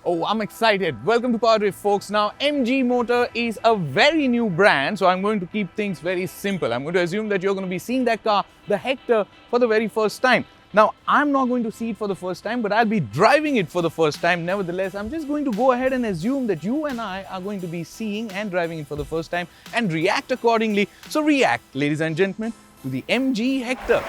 Oh, I'm excited. Welcome to PowerDrift, folks. Now, MG Motor is a very new brand, so I'm going to keep things very simple. I'm going to assume that you're going to be seeing that car, the Hector, for the very first time. Now, I'm not going to see it for the first time, but I'll be driving it for the first time. Nevertheless, I'm just going to go ahead and assume that you and I are going to be seeing and driving it for the first time and react accordingly. So react, ladies and gentlemen, to the MG Hector.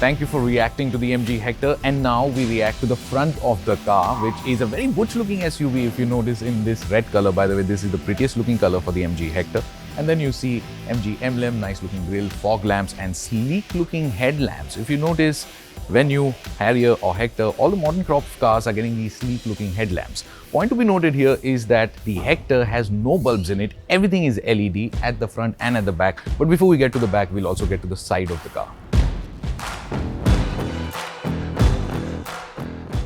Thank you for reacting to the MG Hector, and now we react to the front of the car, which is a very butch looking SUV if you notice, in this red color. By the way, this is the prettiest looking color for the MG Hector. And then you see MG emblem, nice looking grille, fog lamps and sleek looking headlamps. If you notice, when you Harrier or Hector, all the modern crop cars are getting these sleek looking headlamps. Point to be noted here is that the Hector has no bulbs in it. Everything is LED at the front and at the back. But before we get to the back, we'll also get to the side of the car.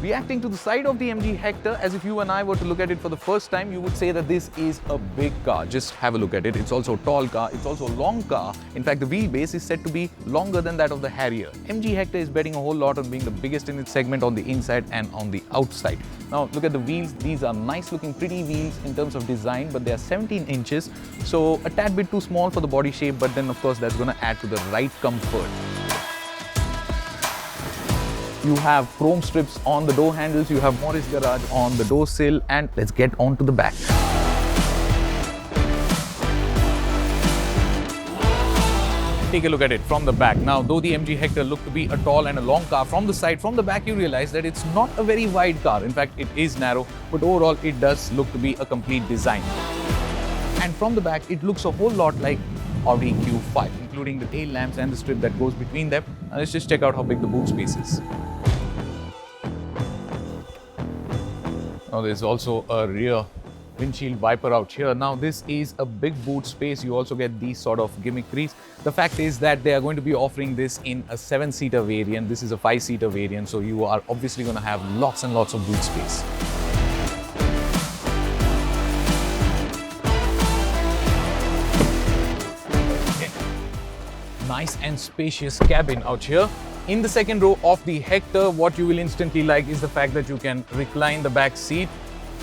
Reacting to the side of the MG Hector, as if you and I were to look at it for the first time, you would say that this is a big car. Just have a look at it. It's also a tall car. It's also a long car. In fact, the wheelbase is said to be longer than that of the Harrier. MG Hector is betting a whole lot on being the biggest in its segment on the inside and on the outside. Now, look at the wheels. These are nice looking, pretty wheels in terms of design, but they are 17 inches. So a tad bit too small for the body shape, but then of course that's going to add to the ride comfort. You have chrome strips on the door handles, you have Morris Garage on the door sill, and let's get on to the back. Take a look at it from the back. Now, though the MG Hector looked to be a tall and a long car, from the side, from the back, you realize that it's not a very wide car. In fact, it is narrow, but overall it does look to be a complete design. And from the back, it looks a whole lot like Audi Q5, including the tail lamps and the strip that goes between them. Now let's just check out how big the boot space is. Now there's also a rear windshield wiper out here. Now this is a big boot space. You also get these sort of gimmickries. The fact is that they are going to be offering this in a 7-seater variant. This is a 5-seater variant, so you are obviously going to have lots and lots of boot space. Nice and spacious cabin out here. In the second row of the Hector, what you will instantly like is the fact that you can recline the back seat.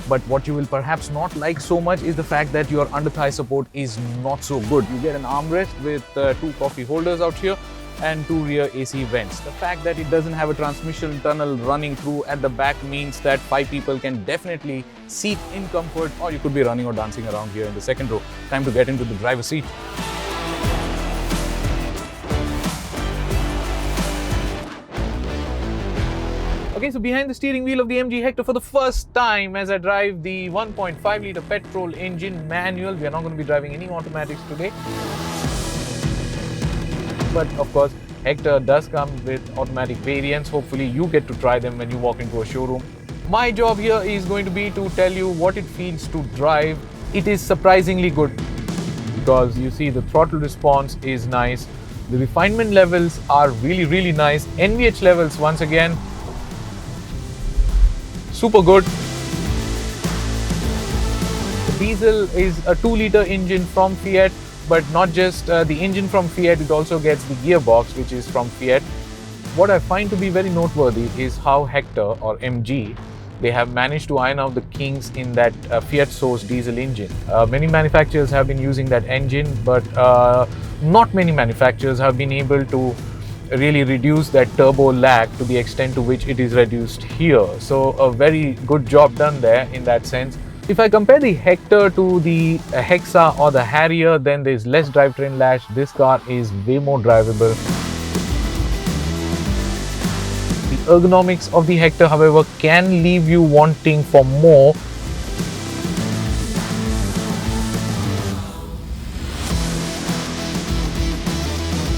But what you will perhaps not like so much is the fact that your under-thigh support is not so good. You get an armrest with 2 coffee holders out here and 2 rear AC vents. The fact that it doesn't have a transmission tunnel running through at the back means that 5 people can definitely seat in comfort, or you could be running or dancing around here in the second row. Time to get into the driver's seat. Okay, so behind the steering wheel of the MG Hector for the first time as I drive the 1.5 litre petrol engine manual. We are not going to be driving any automatics today. But of course, Hector does come with automatic variants. Hopefully you get to try them when you walk into a showroom. My job here is going to be to tell you what it feels to drive. It is surprisingly good because you see the throttle response is nice. The refinement levels are really nice. NVH levels, once again, super good. The diesel is a 2-litre engine from Fiat, but not just the engine from Fiat, it also gets the gearbox, which is from Fiat. What I find to be very noteworthy is how Hector or MG, they have managed to iron out the kinks in that Fiat sourced diesel engine. Many manufacturers have been using that engine, but not many manufacturers have been able to really reduce that turbo lag to the extent to which it is reduced here. So a very good job done there in that sense. If I compare the Hector to the Hexa or the Harrier, then there's less drivetrain lash. This car is way more drivable. The ergonomics of the Hector, however, can leave you wanting for more.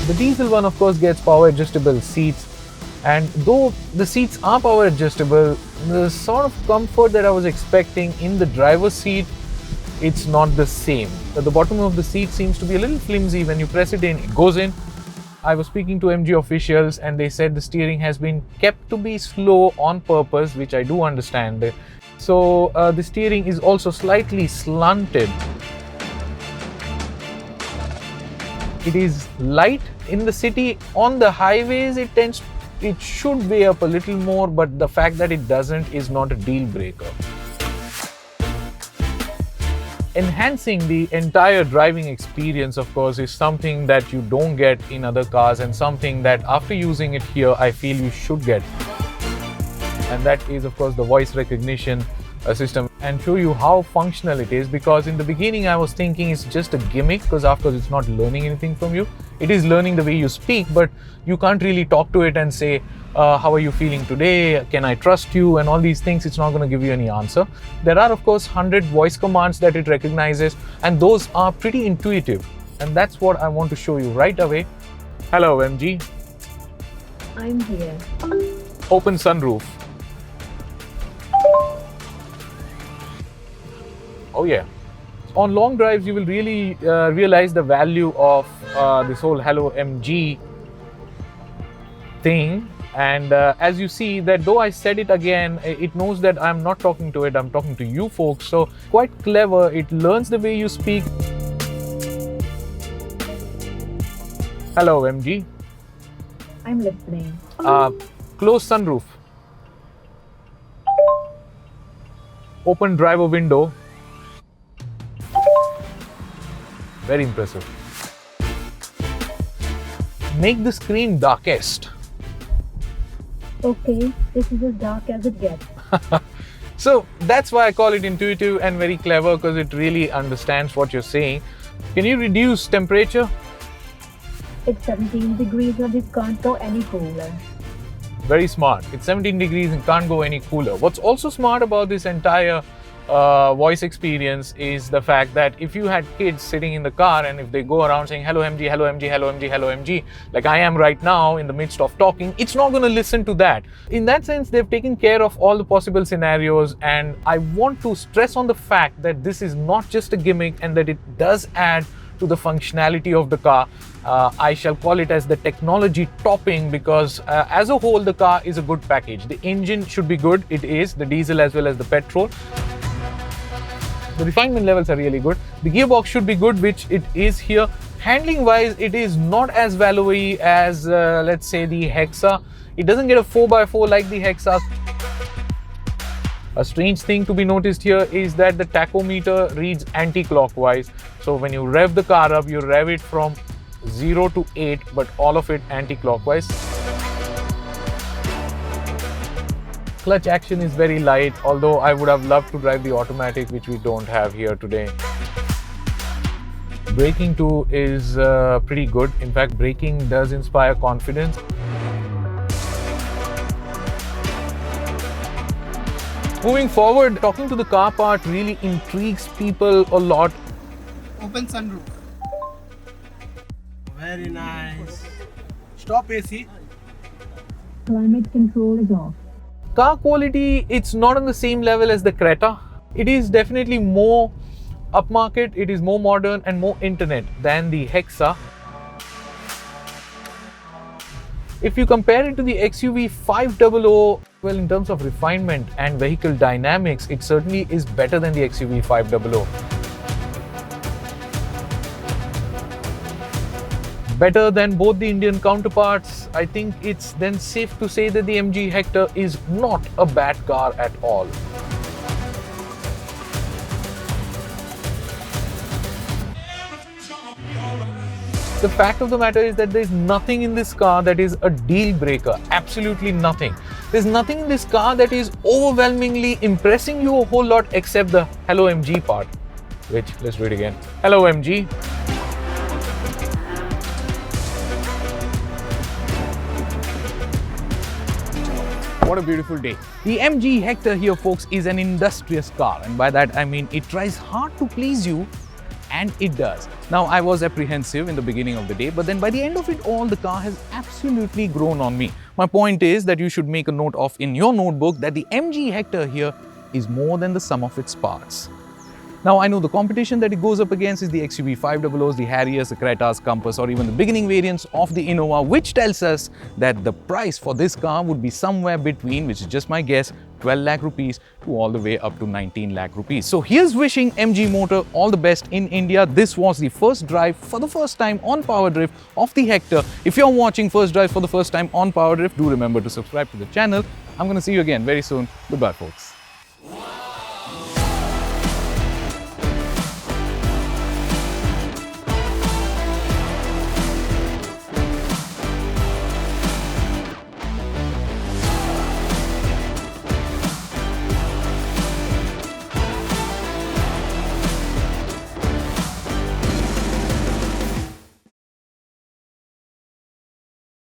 The diesel one, of course, gets power adjustable seats, and though the seats are power adjustable, the sort of comfort that I was expecting in the driver's seat, it's not the same. The bottom of the seat seems to be a little flimsy. When you press it in, it goes in. I was speaking to MG officials and they said the steering has been kept to be slow on purpose, which I do understand. So the steering is also slightly slanted. It is light in the city. On the highways, it should weigh up a little more, but the fact that it doesn't is not a deal breaker. Enhancing the entire driving experience, of course, is something that you don't get in other cars, and something that after using it here, I feel you should get. And that is, of course, the voice recognition system, and show you how functional it is. Because in the beginning I was thinking it's just a gimmick, because of course it's not learning anything from you. It is learning the way you speak, but you can't really talk to it and say, how are you feeling today? Can I trust you? And all these things. It's not going to give you any answer. There are, of course, 100 voice commands that it recognizes, and those are pretty intuitive. And that's what I want to show you right away. Hello, MG. I'm here. Open sunroof. Oh yeah. On long drives, you will really realize the value of this whole Hello MG thing. And as you see that though I said it again, it knows that I'm not talking to it, I'm talking to you folks. So quite clever. It learns the way you speak. Hello MG. I'm listening. Close sunroof. Open driver window. Very impressive. Make the screen darkest. Okay, this is as dark as it gets. So that's why I call it intuitive and very clever, because it really understands what you're saying. Can you reduce temperature? It's 17 degrees and it can't go any cooler. Very smart. It's 17 degrees and can't go any cooler. What's also smart about this entire voice experience is the fact that if you had kids sitting in the car and if they go around saying hello MG, hello MG, hello MG, hello MG, like I am right now in the midst of talking, it's not going to listen to that. In that sense, they've taken care of all the possible scenarios, and I want to stress on the fact that this is not just a gimmick and that it does add to the functionality of the car. I shall call it as the technology topping, because as a whole the car is a good package. The engine should be good. It is, the diesel as well as the petrol. The refinement levels are really good. The gearbox should be good, which it is here. Handling wise, it is not as value-y as let's say the Hexa. It doesn't get a 4x4 like the Hexa. A strange thing to be noticed here is that the tachometer reads anti-clockwise. So when you rev the car up, you rev it from 0 to 8, but all of it anti-clockwise. Clutch action is very light, although I would have loved to drive the automatic, which we don't have here today. Braking too is pretty good. In fact, braking does inspire confidence. Moving forward, talking to the car part really intrigues people a lot. Open sunroof. Very nice. Stop AC. Climate control is off. Car quality, it's not on the same level as the Creta. It is definitely more upmarket, it is more modern and more internet than the Hexa. If you compare it to the XUV 500, well, in terms of refinement and vehicle dynamics, it certainly is better than the XUV 500. Better than both the Indian counterparts. I think it's then safe to say that the MG Hector is not a bad car at all. The fact of the matter is that there's nothing in this car that is a deal breaker. Absolutely nothing. There's nothing in this car that is overwhelmingly impressing you a whole lot except the Hello MG part. Which, let's do it again. Hello MG. What a beautiful day. The MG Hector here, folks, is an industrious car, and by that I mean it tries hard to please you, and it does. Now, I was apprehensive in the beginning of the day, but then by the end of it all, the car has absolutely grown on me. My point is that you should make a note of in your notebook that the MG Hector here is more than the sum of its parts. Now, I know the competition that it goes up against is the XUV 500s, the Harriers, the Cretas, Compass, or even the beginning variants of the Innova, which tells us that the price for this car would be somewhere between, which is just my guess, 12 lakh rupees to all the way up to 19 lakh rupees. So here's wishing MG Motor all the best in India. This was the first drive for the first time on PowerDrift of the Hector. If you're watching first drive for the first time on PowerDrift, do remember to subscribe to the channel. I'm going to see you again very soon. Goodbye, folks.